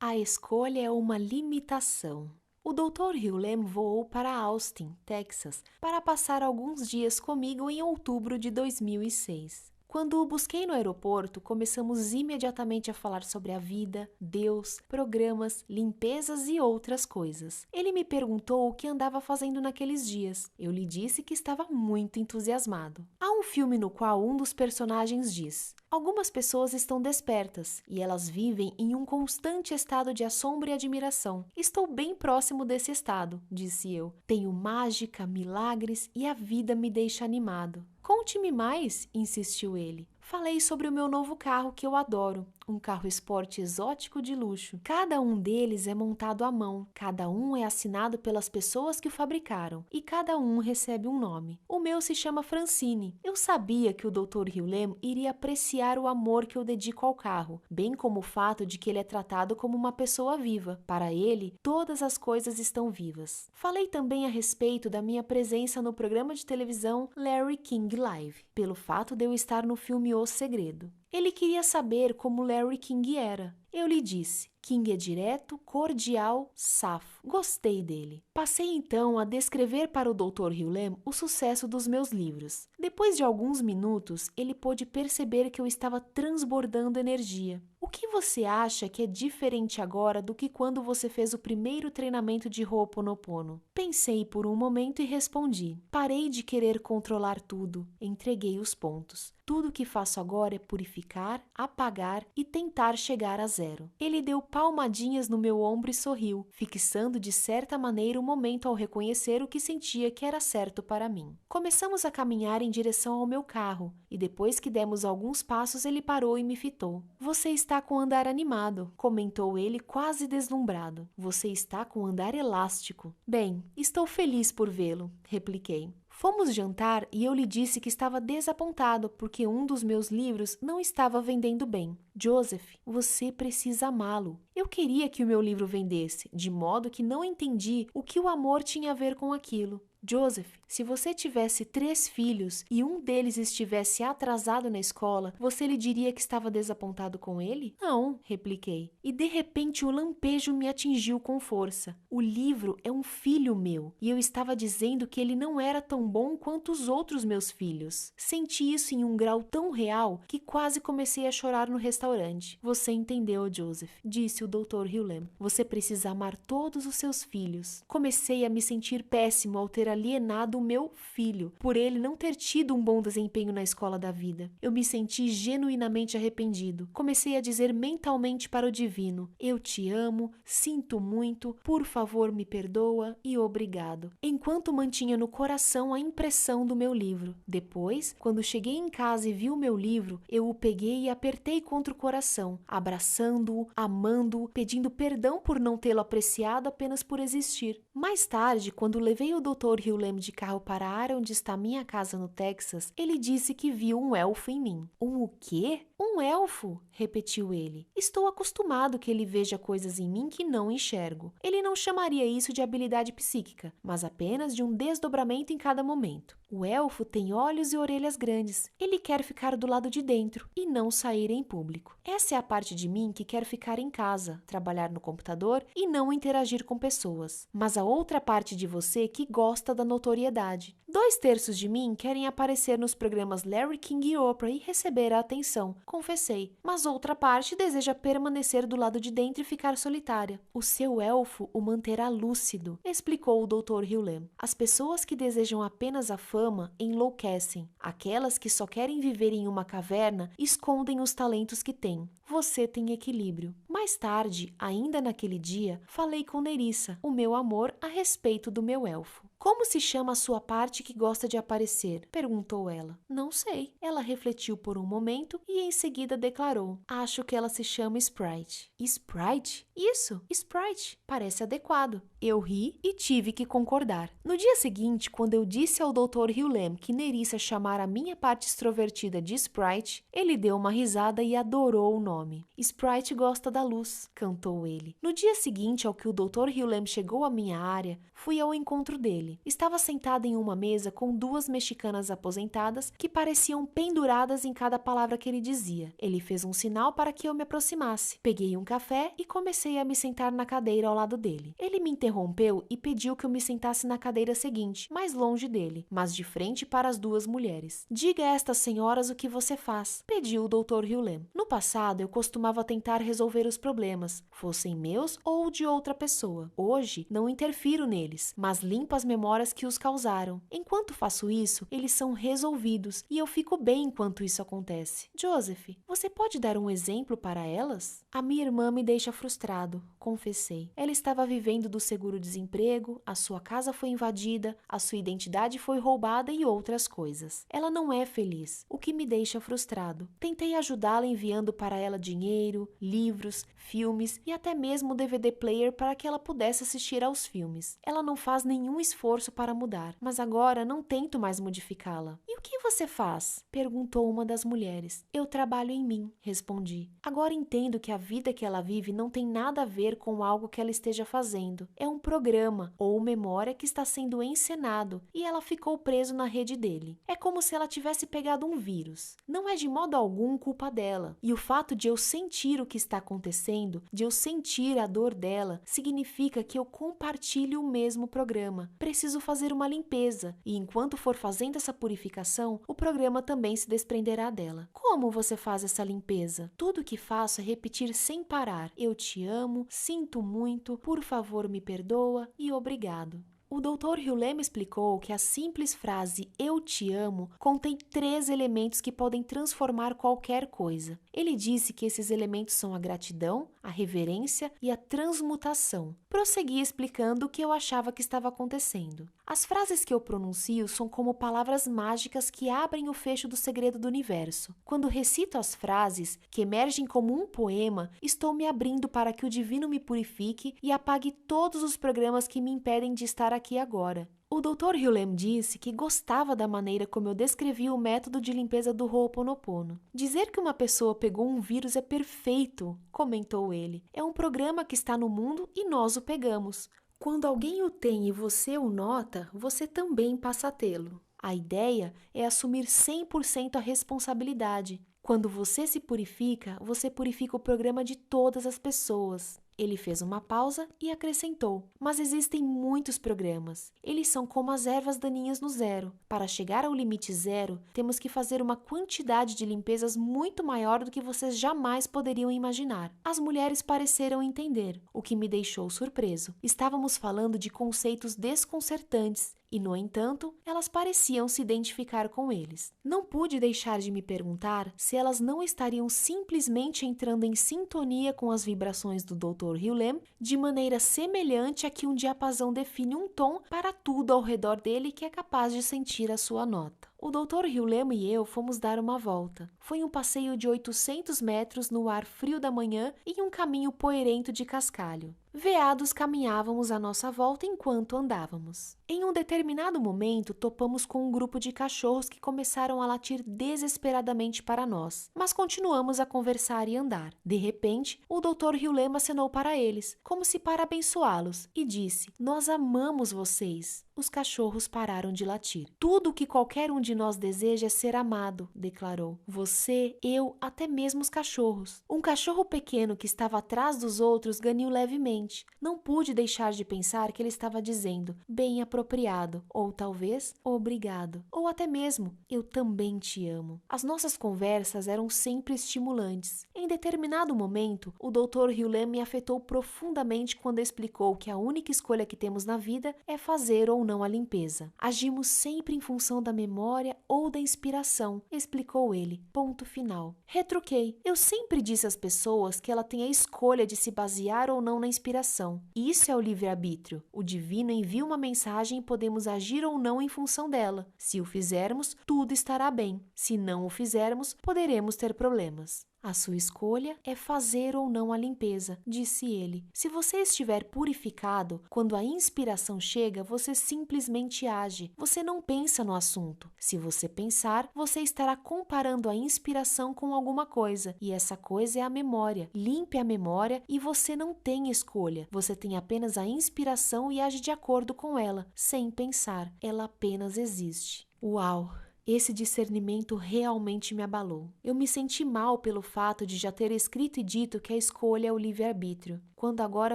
A escolha é uma limitação. O Dr. Hughlem voou para Austin, Texas, para passar alguns dias comigo em outubro de 2006. Quando o busquei no aeroporto, começamos imediatamente a falar sobre a vida, Deus, programas, limpezas e outras coisas. Ele me perguntou o que andava fazendo naqueles dias. Eu lhe disse que estava muito entusiasmado. Há um filme no qual um dos personagens diz: algumas pessoas estão despertas e elas vivem em um constante estado de assombro e admiração. Estou bem próximo desse estado, disse eu. Tenho mágica, milagres e a vida me deixa animado. Conte-me mais, insistiu ele. Falei sobre o meu novo carro que eu adoro, um carro esporte exótico de luxo. Cada um deles é montado à mão, cada um é assinado pelas pessoas que o fabricaram e cada um recebe um nome. O meu se chama Francine. Eu sabia que o Dr. Hughlem iria apreciar o amor que eu dedico ao carro, bem como o fato de que ele é tratado como uma pessoa viva. Para ele, todas as coisas estão vivas. Falei também a respeito da minha presença no programa de televisão Larry King Live, pelo fato de eu estar no filme O Segredo. Ele queria saber como Larry King era. Eu lhe disse: King é direto, cordial, safo. Gostei dele. Passei então a descrever para o Dr. Hughlem o sucesso dos meus livros. Depois de alguns minutos, ele pôde perceber que eu estava transbordando energia. O que você acha que é diferente agora do que quando você fez o primeiro treinamento de Ho'oponopono? Pensei por um momento e respondi. Parei de querer controlar tudo. Entreguei os pontos. Tudo o que faço agora é purificar, apagar e tentar chegar a zero. Ele deu palmadinhas no meu ombro e sorriu, fixando de certa maneira o momento ao reconhecer o que sentia que era certo para mim. Começamos a caminhar em direção ao meu carro, e depois que demos alguns passos ele parou e me fitou. Você está com andar animado, comentou ele quase deslumbrado. Você está com andar elástico. Bem, estou feliz por vê-lo, repliquei. Fomos jantar e eu lhe disse que estava desapontado porque um dos meus livros não estava vendendo bem. Joseph, você precisa amá-lo. Eu queria que o meu livro vendesse, de modo que não entendi o que o amor tinha a ver com aquilo. Joseph, se você tivesse 3 filhos e um deles estivesse atrasado na escola, você lhe diria que estava desapontado com ele? Não, repliquei. E de repente o lampejo me atingiu com força. O livro é um filho meu, e eu estava dizendo que ele não era tão bom quanto os outros meus filhos. Senti isso em um grau tão real que quase comecei a chorar no restaurante. Você entendeu, Joseph, disse o Dr. Hughlem. Você precisa amar todos os seus filhos. Comecei a me sentir péssimo ao ter alienado o meu filho, por ele não ter tido um bom desempenho na escola da vida. Eu me senti genuinamente arrependido. Comecei a dizer mentalmente para o divino: eu te amo, sinto muito, por favor me perdoa e obrigado. Enquanto mantinha no coração a impressão do meu livro. Depois, quando cheguei em casa e vi o meu livro, eu o peguei e apertei contra o coração, abraçando-o, amando-o, pedindo perdão por não tê-lo apreciado apenas por existir. Mais tarde, quando levei o Dr. Hughlem de carro para a área onde está minha casa no Texas, ele disse que viu um elfo em mim. Um o quê? Um elfo? Repetiu ele. Estou acostumado que ele veja coisas em mim que não enxergo. Ele não chamaria isso de habilidade psíquica, mas apenas de um desdobramento em cada momento. O elfo tem olhos e orelhas grandes. Ele quer ficar do lado de dentro e não sair em público. Essa é a parte de mim que quer ficar em casa, trabalhar no computador e não interagir com pessoas. Mas a outra parte de você que gosta da notoriedade. 2/3 de mim querem aparecer nos programas Larry King e Oprah e receber a atenção, confessei. Mas outra parte deseja permanecer do lado de dentro e ficar solitária. O seu elfo o manterá lúcido, explicou o Dr. Hughlem. As pessoas que desejam apenas a fama enlouquecem. Aquelas que só querem viver em uma caverna escondem os talentos que têm. Você tem equilíbrio. Mais tarde, ainda naquele dia, falei com Nerissa, o meu amor, a respeito do meu elfo. Como se chama a sua parte que gosta de aparecer? Perguntou ela. Não sei. Ela refletiu por um momento e em seguida declarou. Acho que ela se chama Sprite. Sprite? Isso, Sprite. Parece adequado. Eu ri e tive que concordar. No dia seguinte, quando eu disse ao Dr. Hughlem que Nerissa chamara a minha parte extrovertida de Sprite, ele deu uma risada e adorou o nome. Sprite gosta da luz, cantou ele. No dia seguinte ao que o Dr. Hughlem chegou à minha área, fui ao encontro dele. dele. Estava sentada em uma mesa com 2 mexicanas aposentadas que pareciam penduradas em cada palavra que ele dizia. Ele fez um sinal para que eu me aproximasse. Peguei um café e comecei a me sentar na cadeira ao lado dele. Ele me interrompeu e pediu que eu me sentasse na cadeira seguinte, mais longe dele, mas de frente para as 2 mulheres. Diga a estas senhoras o que você faz, pediu o Dr. Hughlem. No passado, eu costumava tentar resolver os problemas, fossem meus ou de outra pessoa. Hoje, não interfiro neles, mas limpo as memórias que os causaram. Enquanto faço isso, eles são resolvidos e eu fico bem enquanto isso acontece. Joseph, você pode dar um exemplo para elas? A minha irmã me deixa frustrado, confessei. Ela estava vivendo do seguro-desemprego, a sua casa foi invadida, a sua identidade foi roubada e outras coisas. Ela não é feliz, o que me deixa frustrado. Tentei ajudá-la enviando para ela dinheiro, livros, filmes e até mesmo o DVD player para que ela pudesse assistir aos filmes. Ela não faz nenhum esforço para mudar, mas agora não tento mais modificá-la. E o que você faz? Perguntou uma das mulheres. Eu trabalho em mim, respondi. Agora entendo que a vida que ela vive não tem nada a ver com algo que ela esteja fazendo. É um programa ou memória que está sendo encenado e ela ficou presa na rede dele. É como se ela tivesse pegado um vírus. Não é de modo algum culpa dela. E o fato de eu sentir o que está acontecendo, de eu sentir a dor dela, significa que eu compartilho o mesmo programa. Preciso fazer uma limpeza e enquanto for fazendo essa purificação, o programa também se desprenderá dela. Como você faz essa limpeza? Tudo o que faço é repetir sem parar. Eu te amo, sinto muito, por favor me perdoa e obrigado. O Dr. Hughlem explicou que a simples frase "eu te amo" contém 3 elementos que podem transformar qualquer coisa. Ele disse que esses elementos são a gratidão, a reverência e a transmutação. Prossegui explicando o que eu achava que estava acontecendo. As frases que eu pronuncio são como palavras mágicas que abrem o fecho do segredo do universo. Quando recito as frases, que emergem como um poema, estou me abrindo para que o divino me purifique e apague todos os programas que me impedem de estar aqui agora. O Dr. Hughlem disse que gostava da maneira como eu descrevi o método de limpeza do Ho'oponopono. Dizer que uma pessoa pegou um vírus é perfeito, comentou ele. É um programa que está no mundo e nós o pegamos. Quando alguém o tem e você o nota, você também passa a tê-lo. A ideia é assumir 100% a responsabilidade. Quando você se purifica, você purifica o programa de todas as pessoas. Ele fez uma pausa e acrescentou: mas existem muitos programas. Eles são como as ervas daninhas no zero. Para chegar ao limite zero, temos que fazer uma quantidade de limpezas muito maior do que vocês jamais poderiam imaginar. As mulheres pareceram entender, o que me deixou surpreso. Estávamos falando de conceitos desconcertantes e, no entanto, elas pareciam se identificar com eles. Não pude deixar de me perguntar se elas não estariam simplesmente entrando em sintonia com as vibrações do Dr. Hughlem de maneira semelhante a que um diapasão define um tom para tudo ao redor dele que é capaz de sentir a sua nota. O Dr. Hughlem e eu fomos dar uma volta. Foi um passeio de 800 metros no ar frio da manhã e um caminho poeirento de cascalho. Veados caminhávamos à nossa volta enquanto andávamos. Em um determinado momento, topamos com um grupo de cachorros que começaram a latir desesperadamente para nós, mas continuamos a conversar e andar. De repente, o Dr. Hughlem acenou para eles, como se para abençoá-los, e disse: "Nós amamos vocês." Os cachorros pararam de latir. "Tudo o que qualquer um de nós deseja é ser amado", declarou. "Você, eu, até mesmo os cachorros." Um cachorro pequeno que estava atrás dos outros ganiu levemente. Não pude deixar de pensar que ele estava dizendo "bem apropriado", ou talvez "obrigado", ou até mesmo "eu também te amo." As nossas conversas eram sempre estimulantes. Em determinado momento, o Dr. Hughlem me afetou profundamente quando explicou que a única escolha que temos na vida é fazer ou não a limpeza. Agimos sempre em função da memória ou da inspiração, explicou ele. Ponto final. Retruquei. Eu sempre disse às pessoas que ela tem a escolha de se basear ou não na inspiração. Isso é o livre-arbítrio. O divino envia uma mensagem e podemos agir ou não em função dela. Se o fizermos, tudo estará bem. Se não o fizermos, poderemos ter problemas. A sua escolha é fazer ou não a limpeza, disse ele. Se você estiver purificado, quando a inspiração chega, você simplesmente age. Você não pensa no assunto. Se você pensar, você estará comparando a inspiração com alguma coisa, e essa coisa é a memória. Limpe a memória e você não tem escolha. Você tem apenas a inspiração e age de acordo com ela, sem pensar. Ela apenas existe. Uau! Esse discernimento realmente me abalou. Eu me senti mal pelo fato de já ter escrito e dito que a escolha é o livre-arbítrio, quando agora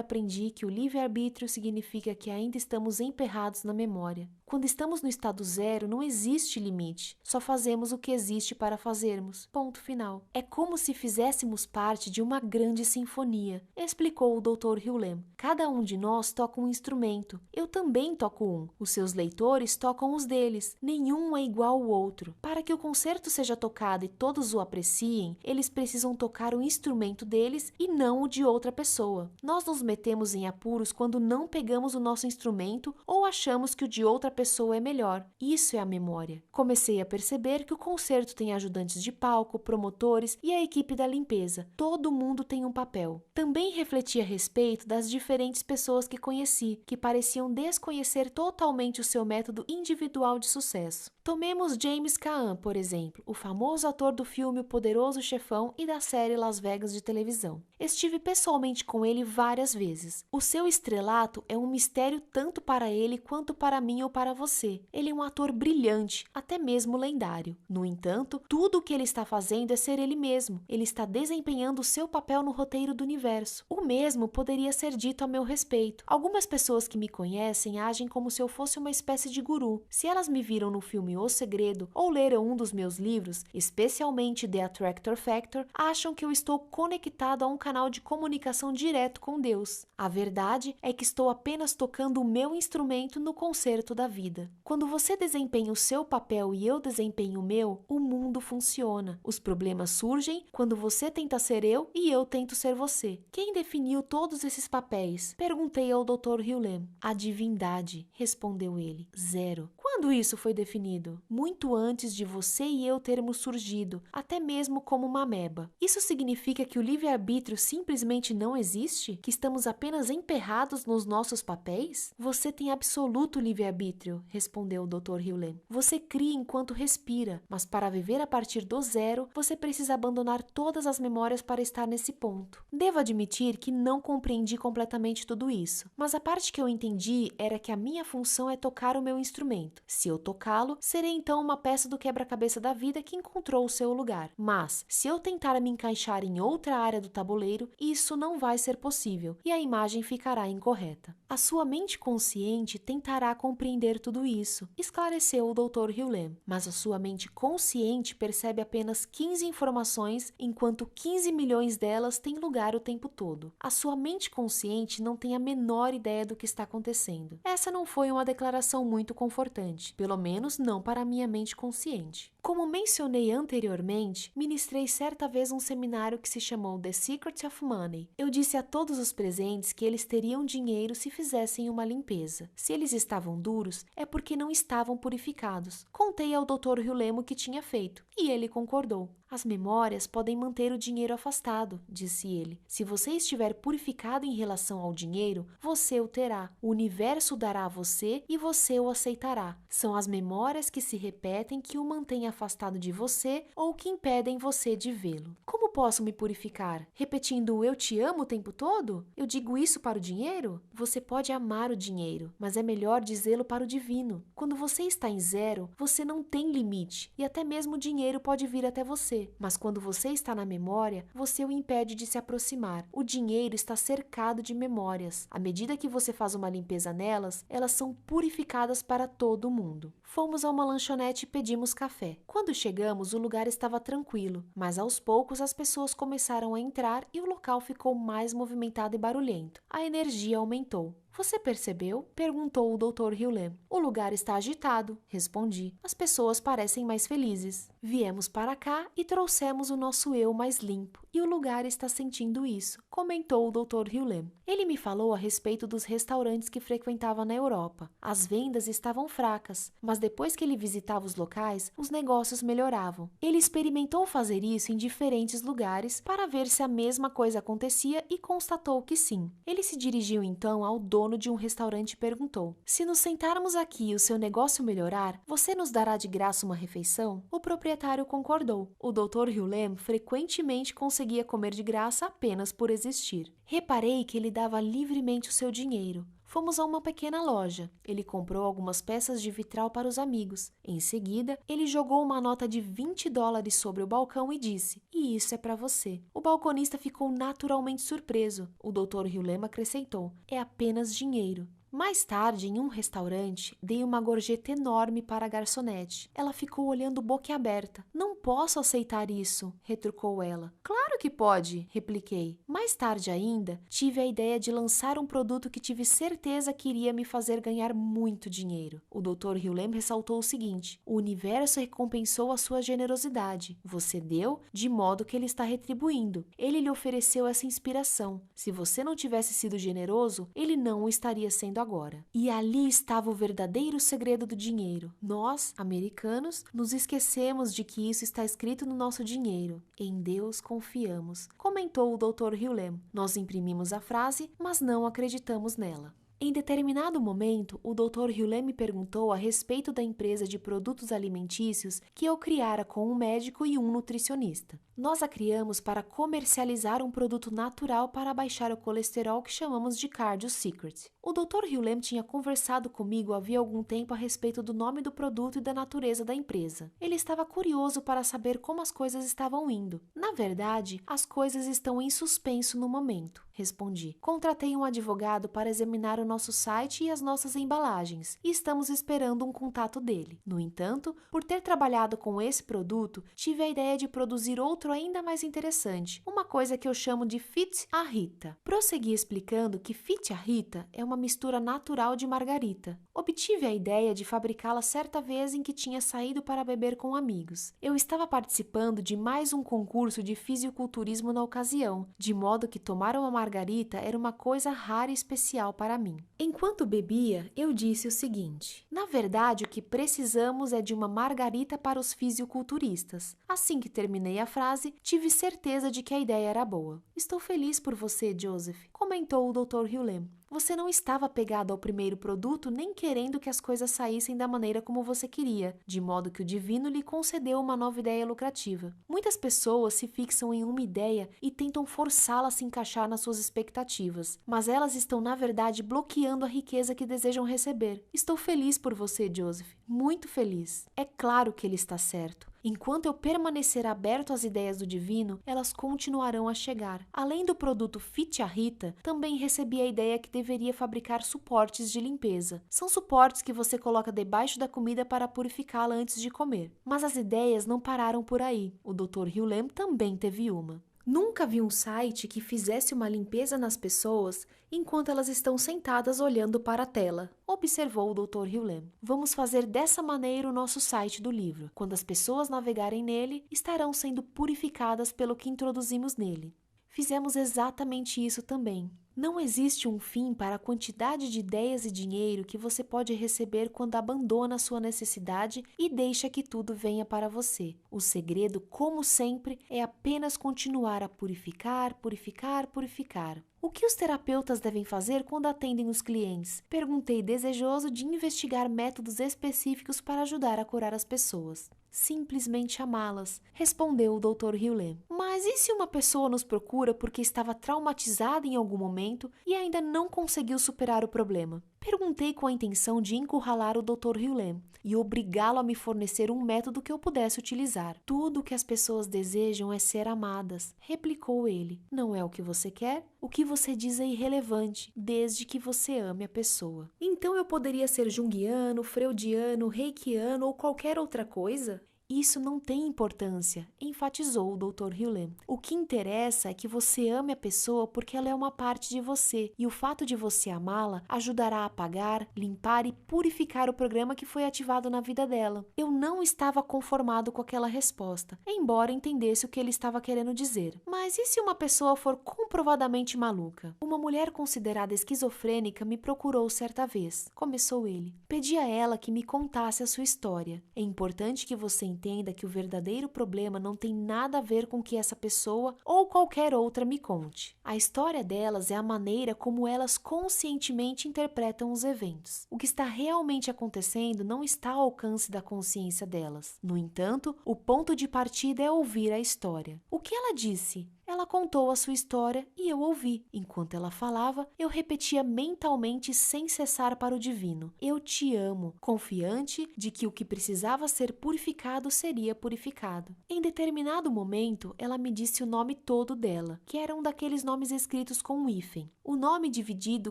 aprendi que o livre-arbítrio significa que ainda estamos emperrados na memória. Quando estamos no estado zero, não existe limite. Só fazemos o que existe para fazermos. Ponto final. É como se fizéssemos parte de uma grande sinfonia, explicou o Dr. Hughlem. Cada um de nós toca um instrumento. Eu também toco um. Os seus leitores tocam os deles. Nenhum é igual ao outro. Para que o concerto seja tocado e todos o apreciem, eles precisam tocar o instrumento deles e não o de outra pessoa. Nós nos metemos em apuros quando não pegamos o nosso instrumento ou achamos que o de outra pessoa é melhor. Isso é a memória. Comecei a perceber que o concerto tem ajudantes de palco, promotores e a equipe da limpeza. Todo mundo tem um papel. Também refleti a respeito das diferentes pessoas que conheci, que pareciam desconhecer totalmente o seu método individual de sucesso. Tomemos James Caan, por exemplo, o famoso ator do filme O Poderoso Chefão e da série Las Vegas de televisão. Estive pessoalmente com ele várias vezes. O seu estrelato é um mistério tanto para ele quanto para mim ou para você. Ele é um ator brilhante, até mesmo lendário. No entanto, tudo o que ele está fazendo é ser ele mesmo. Ele está desempenhando o seu papel no roteiro do universo. O mesmo poderia ser dito a meu respeito. Algumas pessoas que me conhecem agem como se eu fosse uma espécie de guru. Se elas me viram no filme O Segredo ou leram um dos meus livros, especialmente The Attractor Factor, acham que eu estou conectado a um canal de comunicação direto com Deus. A verdade é que estou apenas tocando o meu instrumento no concerto da vida. Quando você desempenha o seu papel e eu desempenho o meu, o mundo funciona. Os problemas surgem quando você tenta ser eu e eu tento ser você. Quem definiu todos esses papéis? Perguntei ao Dr. Hughlem. A divindade, respondeu ele. 0. Quando isso foi definido? Muito antes de você e eu termos surgido, até mesmo como uma ameba. Isso significa que o livre-arbítrio simplesmente não existe? Que estamos apenas emperrados nos nossos papéis? Você tem absoluto livre-arbítrio, respondeu o Dr. Hughlem. Você cria enquanto respira, mas para viver a partir do 0, você precisa abandonar todas as memórias para estar nesse ponto. Devo admitir que não compreendi completamente tudo isso, mas a parte que eu entendi era que a minha função é tocar o meu instrumento. Se eu tocá-lo, serei então uma peça do quebra-cabeça da vida que encontrou o seu lugar. Mas, se eu tentar me encaixar em outra área do tabuleiro, isso não vai ser possível e a imagem ficará incorreta. A sua mente consciente tentará compreender tudo isso, esclareceu o Dr. Hughlem, mas a sua mente consciente percebe apenas 15 informações, enquanto 15 milhões delas têm lugar o tempo todo. A sua mente consciente não tem a menor ideia do que está acontecendo. Essa não foi uma declaração muito confortante, pelo menos não para a minha mente consciente. Como mencionei anteriormente, ministrei certa vez um seminário que se chamou The Secret of Money. Eu disse a todos os presentes que eles teriam dinheiro se fizessem uma limpeza. Se eles estavam duros, é porque não estavam purificados. Contei ao Dr. Hughlem o que tinha feito, e ele concordou. As memórias podem manter o dinheiro afastado, disse ele. Se você estiver purificado em relação ao dinheiro, você o terá. O universo dará a você e você o aceitará. São as memórias que se repetem que o mantêm afastado de você ou que impedem você de vê-lo. Como posso me purificar? Repetindo o eu te amo o tempo todo? Eu digo isso para o dinheiro? Você pode amar o dinheiro, mas é melhor dizê-lo para o divino. Quando você está em 0, você não tem limite e até mesmo o dinheiro pode vir até você. Mas quando você está na memória, você o impede de se aproximar. O dinheiro está cercado de memórias. À medida que você faz uma limpeza nelas, elas são purificadas para todo mundo. Fomos a uma lanchonete e pedimos café. Quando chegamos, o lugar estava tranquilo, mas aos poucos as pessoas começaram a entrar e o local ficou mais movimentado e barulhento. A energia aumentou. Você percebeu? Perguntou o Dr. Hewlett. O lugar está agitado, respondi. As pessoas parecem mais felizes. Viemos para cá e trouxemos o nosso eu mais limpo, e o lugar está sentindo isso, comentou o Dr. Hewlett. Ele me falou a respeito dos restaurantes que frequentava na Europa. As vendas estavam fracas, mas depois que ele visitava os locais, os negócios melhoravam. Ele experimentou fazer isso em diferentes lugares para ver se a mesma coisa acontecia e constatou que sim. Ele se dirigiu então ao dono de um restaurante e perguntou: se nos sentarmos aqui e o seu negócio melhorar, você nos dará de graça uma refeição? O proprietário concordou. O Dr. Hewlett frequentemente conseguia comer de graça apenas por existir. Reparei que ele dava livremente o seu dinheiro. Fomos a uma pequena loja. Ele comprou algumas peças de vitral para os amigos. Em seguida, ele jogou uma nota de $20 sobre o balcão e disse: "E isso é para você." O balconista ficou naturalmente surpreso. O Dr. Hewlett acrescentou: "É apenas dinheiro." Mais tarde, em um restaurante, dei uma gorjeta enorme para a garçonete. Ela ficou olhando boquiaberta. "Não posso aceitar isso", retrucou ela. "Claro que pode", repliquei. Mais tarde ainda, tive a ideia de lançar um produto que tive certeza que iria me fazer ganhar muito dinheiro. O Dr. Hewlett ressaltou o seguinte: "O universo recompensou a sua generosidade. Você deu, de modo que ele está retribuindo. Ele lhe ofereceu essa inspiração. Se você não tivesse sido generoso, ele não o estaria sendo agora." E ali estava o verdadeiro segredo do dinheiro. Nós, americanos, nos esquecemos de que isso está escrito no nosso dinheiro. Em Deus confiamos, comentou o Dr. Hewlett. Nós imprimimos a frase, mas não acreditamos nela. Em determinado momento, o Dr. Hewlett me perguntou a respeito da empresa de produtos alimentícios que eu criara com um médico e um nutricionista. Nós a criamos para comercializar um produto natural para baixar o colesterol que chamamos de Cardio Secret. O Dr. Hewlett tinha conversado comigo havia algum tempo a respeito do nome do produto e da natureza da empresa. Ele estava curioso para saber como as coisas estavam indo. "Na verdade, as coisas estão em suspenso no momento", respondi. "Contratei um advogado para examinar o nosso site e as nossas embalagens, e estamos esperando um contato dele. No entanto, por ter trabalhado com esse produto, tive a ideia de produzir outro ainda mais interessante, uma coisa que eu chamo de Fit a Rita." Prossegui explicando que Fit a Rita é uma mistura natural de margarita. Obtive a ideia de fabricá-la certa vez em que tinha saído para beber com amigos. Eu estava participando de mais um concurso de fisiculturismo na ocasião, de modo que tomar uma margarita era uma coisa rara e especial para mim. Enquanto bebia, eu disse o seguinte: "Na verdade, o que precisamos é de uma margarita para os fisiculturistas." Assim que terminei a frase, tive certeza de que a ideia era boa. "Estou feliz por você, Joseph", comentou o Dr. Hewlett. "Você não estava apegado ao primeiro produto nem querendo que as coisas saíssem da maneira como você queria, de modo que o divino lhe concedeu uma nova ideia lucrativa. Muitas pessoas se fixam em uma ideia e tentam forçá-la a se encaixar nas suas expectativas, mas elas estão, na verdade, bloqueando a riqueza que desejam receber. Estou feliz por você, Joseph, muito feliz." É claro que ele está certo. Enquanto eu permanecer aberto às ideias do divino, elas continuarão a chegar. Além do produto Fit a Rita, também recebi a ideia que deveria fabricar suportes de limpeza. São suportes que você coloca debaixo da comida para purificá-la antes de comer. Mas as ideias não pararam por aí. O Dr. Hewlett também teve uma. "Nunca vi um site que fizesse uma limpeza nas pessoas enquanto elas estão sentadas olhando para a tela", observou o Dr. Hewlett. "Vamos fazer dessa maneira o nosso site do livro. Quando as pessoas navegarem nele, estarão sendo purificadas pelo que introduzimos nele." Fizemos exatamente isso também. Não existe um fim para a quantidade de ideias e dinheiro que você pode receber quando abandona sua necessidade e deixa que tudo venha para você. O segredo, como sempre, é apenas continuar a purificar, purificar, purificar. "O que os terapeutas devem fazer quando atendem os clientes?" Perguntei, desejoso de investigar métodos específicos para ajudar a curar as pessoas. "Simplesmente amá-las", respondeu o Dr. Hewlett. "Mas e se uma pessoa nos procura porque estava traumatizada em algum momento e ainda não conseguiu superar o problema?" Perguntei com a intenção de encurralar o Dr. Hewlett e obrigá-lo a me fornecer um método que eu pudesse utilizar. "Tudo o que as pessoas desejam é ser amadas", replicou ele. "Não é o que você quer? O que você diz é irrelevante, desde que você ame a pessoa." Então eu poderia ser junguiano, freudiano, reikiano ou qualquer outra coisa? Isso não tem importância, enfatizou o Dr. Hewlett. O que interessa é que você ame a pessoa porque ela é uma parte de você, e o fato de você amá-la ajudará a apagar, limpar e purificar o programa que foi ativado na vida dela. Eu não estava conformado com aquela resposta, embora entendesse o que ele estava querendo dizer. Mas e se uma pessoa for comprovadamente maluca? Uma mulher considerada esquizofrênica me procurou certa vez, começou ele. Pedi a ela que me contasse a sua história. É importante que você entenda que o verdadeiro problema não tem nada a ver com que essa pessoa ou qualquer outra me conte. A história delas é a maneira como elas conscientemente interpretam os eventos. O que está realmente acontecendo não está ao alcance da consciência delas. No entanto, o ponto de partida é ouvir a história. O que ela disse? Ela contou a sua história e eu ouvi. Enquanto ela falava, eu repetia mentalmente sem cessar para o divino: eu te amo, confiante de que o que precisava ser purificado seria purificado. Em determinado momento, ela me disse o nome todo dela, que era um daqueles nomes escritos com um hífen. O nome dividido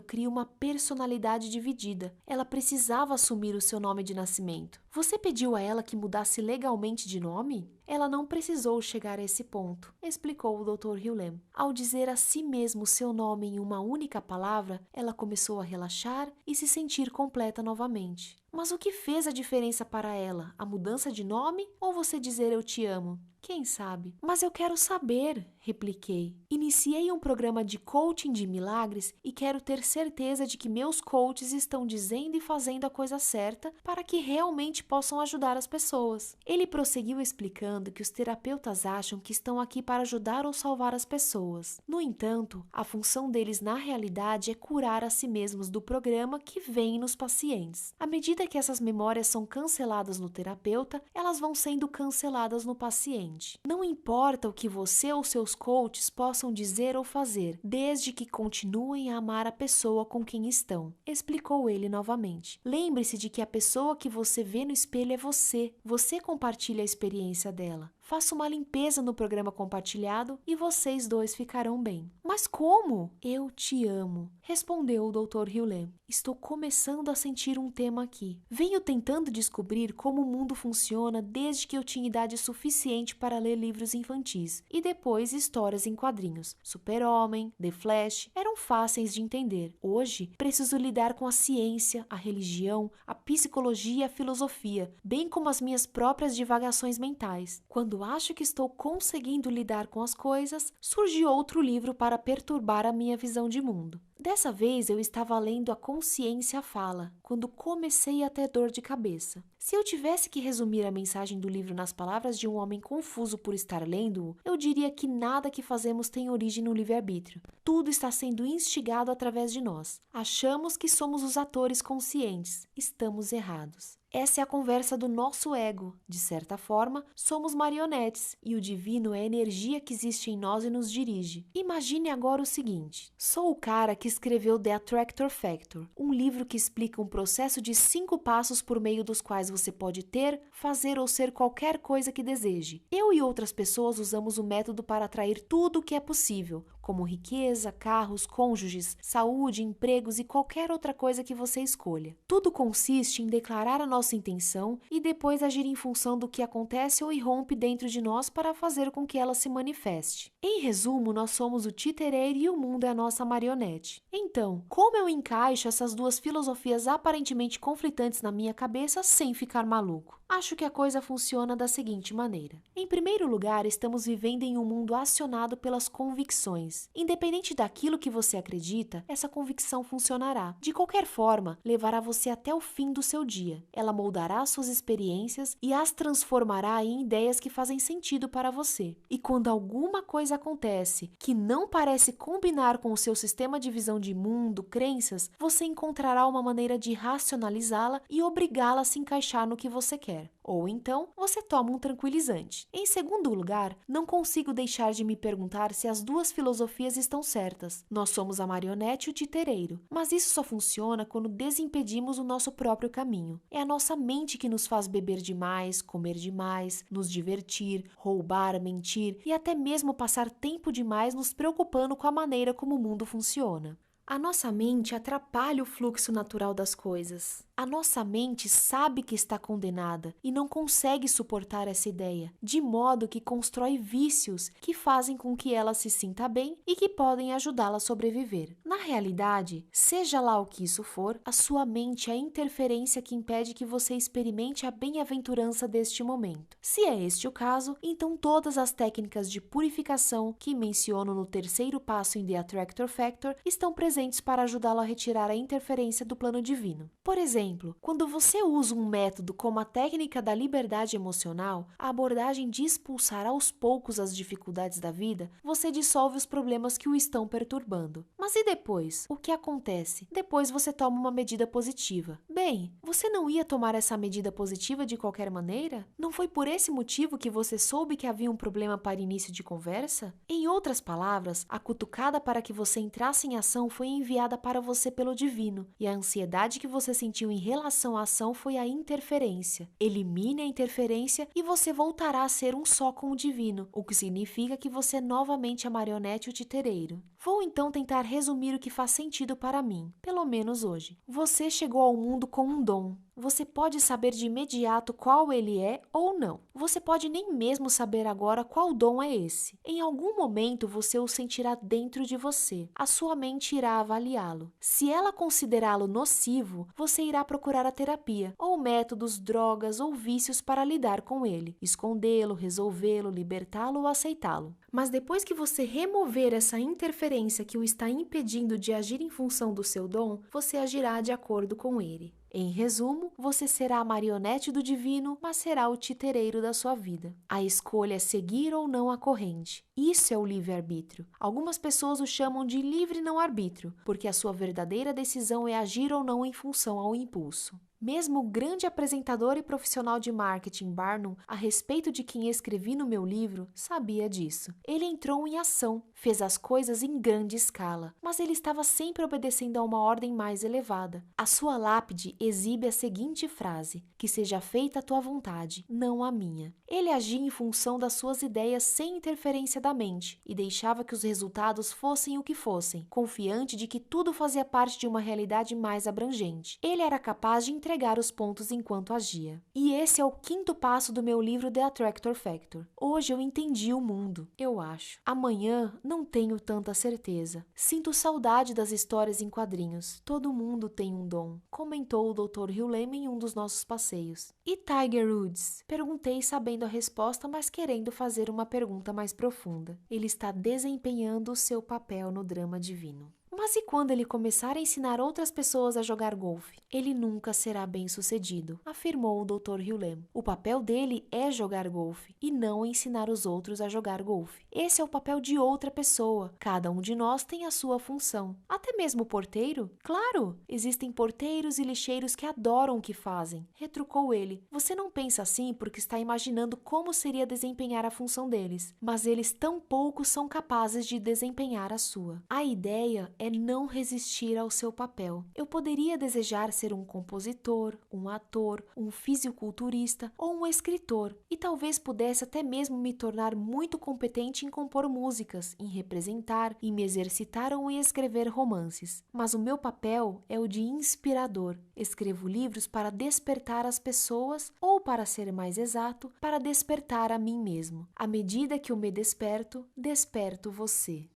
cria uma personalidade dividida. Ela precisava assumir o seu nome de nascimento. Você pediu a ela que mudasse legalmente de nome? Ela não precisou chegar a esse ponto, explicou o Dr. Hewlett. Ao dizer a si mesmo seu nome em uma única palavra, ela começou a relaxar e se sentir completa novamente. Mas o que fez a diferença para ela? A mudança de nome ou você dizer eu te amo? Quem sabe? Mas eu quero saber, repliquei. Iniciei um programa de coaching de milagres e quero ter certeza de que meus coaches estão dizendo e fazendo a coisa certa para que realmente possam ajudar as pessoas. Ele prosseguiu explicando que os terapeutas acham que estão aqui para ajudar ou salvar as pessoas. No entanto, a função deles na realidade é curar a si mesmos do programa que vem nos pacientes. À medida que essas memórias são canceladas no terapeuta, elas vão sendo canceladas no paciente. Não importa o que você ou seus coaches possam dizer ou fazer, desde que continuem a amar a pessoa com quem estão, explicou ele novamente. Lembre-se de que a pessoa que você vê no espelho é você. Você compartilha a experiência dela. Faça uma limpeza no programa compartilhado e vocês dois ficarão bem. Mas como? Eu te amo, respondeu o Dr. Hewlett. Estou começando a sentir um tema aqui. Venho tentando descobrir como o mundo funciona desde que eu tinha idade suficiente para ler livros infantis e depois histórias em quadrinhos. Super-Homem, The Flash eram fáceis de entender. Hoje, preciso lidar com a ciência, a religião, a psicologia e a filosofia, bem como as minhas próprias divagações mentais. Quando acho que estou conseguindo lidar com as coisas, surge outro livro para perturbar a minha visão de mundo. Dessa vez eu estava lendo A Consciência Fala, quando comecei a ter dor de cabeça. Se eu tivesse que resumir a mensagem do livro nas palavras de um homem confuso por estar lendo-o, eu diria que nada que fazemos tem origem no livre-arbítrio. Tudo está sendo instigado através de nós. Achamos que somos os atores conscientes. Estamos errados. Essa é a conversa do nosso ego. De certa forma, somos marionetes e o divino é a energia que existe em nós e nos dirige. Imagine agora o seguinte: sou o cara que escreveu The Attractor Factor, um livro que explica um processo de 5 passos por meio dos quais você pode ter, fazer ou ser qualquer coisa que deseje. Eu e outras pessoas usamos o método para atrair tudo o que é possível, como riqueza, carros, cônjuges, saúde, empregos e qualquer outra coisa que você escolha. Tudo consiste em declarar a nossa intenção e depois agir em função do que acontece ou irrompe dentro de nós para fazer com que ela se manifeste. Em resumo, nós somos o titereiro e o mundo é a nossa marionete. Então, como eu encaixo essas duas filosofias aparentemente conflitantes na minha cabeça sem ficar maluco? Acho que a coisa funciona da seguinte maneira. Em primeiro lugar, estamos vivendo em um mundo acionado pelas convicções. Independente daquilo que você acredita, essa convicção funcionará. De qualquer forma, levará você até o fim do seu dia. Ela moldará suas experiências e as transformará em ideias que fazem sentido para você. E quando alguma coisa acontece que não parece combinar com o seu sistema de visão de mundo, crenças, você encontrará uma maneira de racionalizá-la e obrigá-la a se encaixar no que você quer. Ou então, você toma um tranquilizante. Em segundo lugar, não consigo deixar de me perguntar se as duas filosofias estão certas. Nós somos a marionete e o titereiro, mas isso só funciona quando desimpedimos o nosso próprio caminho. É a nossa mente que nos faz beber demais, comer demais, nos divertir, roubar, mentir e até mesmo passar tempo demais nos preocupando com a maneira como o mundo funciona. A nossa mente atrapalha o fluxo natural das coisas. A nossa mente sabe que está condenada e não consegue suportar essa ideia, de modo que constrói vícios que fazem com que ela se sinta bem e que podem ajudá-la a sobreviver. Na realidade, seja lá o que isso for, a sua mente é a interferência que impede que você experimente a bem-aventurança deste momento. Se é este o caso, então todas as técnicas de purificação que menciono no terceiro passo em The Attractor Factor estão presentes para ajudá-lo a retirar a interferência do plano divino. Por exemplo, quando você usa um método como a técnica da liberdade emocional, a abordagem de expulsar aos poucos as dificuldades da vida, você dissolve os problemas que o estão perturbando. Mas e depois? O que acontece? Depois você toma uma medida positiva. Bem, você não ia tomar essa medida positiva de qualquer maneira? Não foi por esse motivo que você soube que havia um problema para início de conversa? Em outras palavras, a cutucada para que você entrasse em ação foi enviada para você pelo divino, e a ansiedade que você sentiu em relação à ação foi a interferência. Elimine a interferência e você voltará a ser um só com o divino, o que significa que você é novamente a marionete e o titereiro. Vou então tentar resumir o que faz sentido para mim, pelo menos hoje. Você chegou ao mundo com um dom. Você pode saber de imediato qual ele é ou não. Você pode nem mesmo saber agora qual dom é esse. Em algum momento você o sentirá dentro de você. A sua mente irá avaliá-lo. Se ela considerá-lo nocivo, você irá procurar a terapia, ou métodos, drogas ou vícios para lidar com ele, escondê-lo, resolvê-lo, libertá-lo ou aceitá-lo. Mas depois que você remover essa interferência que o está impedindo de agir em função do seu dom, você agirá de acordo com ele. Em resumo, você será a marionete do divino, mas será o titereiro da sua vida. A escolha é seguir ou não a corrente. Isso é o livre-arbítrio. Algumas pessoas o chamam de livre não-arbítrio, porque a sua verdadeira decisão é agir ou não em função ao impulso. Mesmo o grande apresentador e profissional de marketing Barnum, a respeito de quem escrevi no meu livro, sabia disso. Ele entrou em ação, fez as coisas em grande escala, mas ele estava sempre obedecendo a uma ordem mais elevada. A sua lápide exibe a seguinte frase: que seja feita a tua vontade, não a minha. Ele agia em função das suas ideias sem interferência da mente e deixava que os resultados fossem o que fossem, confiante de que tudo fazia parte de uma realidade mais abrangente. Ele era capaz de entregar os pontos enquanto agia. E esse é o quinto passo do meu livro The Attractor Factor. Hoje eu entendi o mundo, eu acho. Amanhã não tenho tanta certeza. Sinto saudade das histórias em quadrinhos. Todo mundo tem um dom, comentou o Dr. Hugh Lehman em um dos nossos passeios. E Tiger Woods? Perguntei sabendo a resposta, mas querendo fazer uma pergunta mais profunda. Ele está desempenhando o seu papel no drama divino. Mas e quando ele começar a ensinar outras pessoas a jogar golfe? Ele nunca será bem-sucedido, afirmou o Dr. Hugh Lehman. O papel dele é jogar golfe e não ensinar os outros a jogar golfe. Esse é o papel de outra pessoa. Cada um de nós tem a sua função. Até mesmo o porteiro? Claro! Existem porteiros e lixeiros que adoram o que fazem, retrucou ele. Você não pensa assim porque está imaginando como seria desempenhar a função deles, mas eles tampouco são capazes de desempenhar a sua. A ideia é não resistir ao seu papel. Eu poderia desejar ser um compositor, um ator, um fisiculturista ou um escritor, e talvez pudesse até mesmo me tornar muito competente em compor músicas, em representar, em me exercitar ou em escrever romances. Mas o meu papel é o de inspirador. Escrevo livros para despertar as pessoas, ou, para ser mais exato, para despertar a mim mesmo. À medida que eu me desperto, desperto você.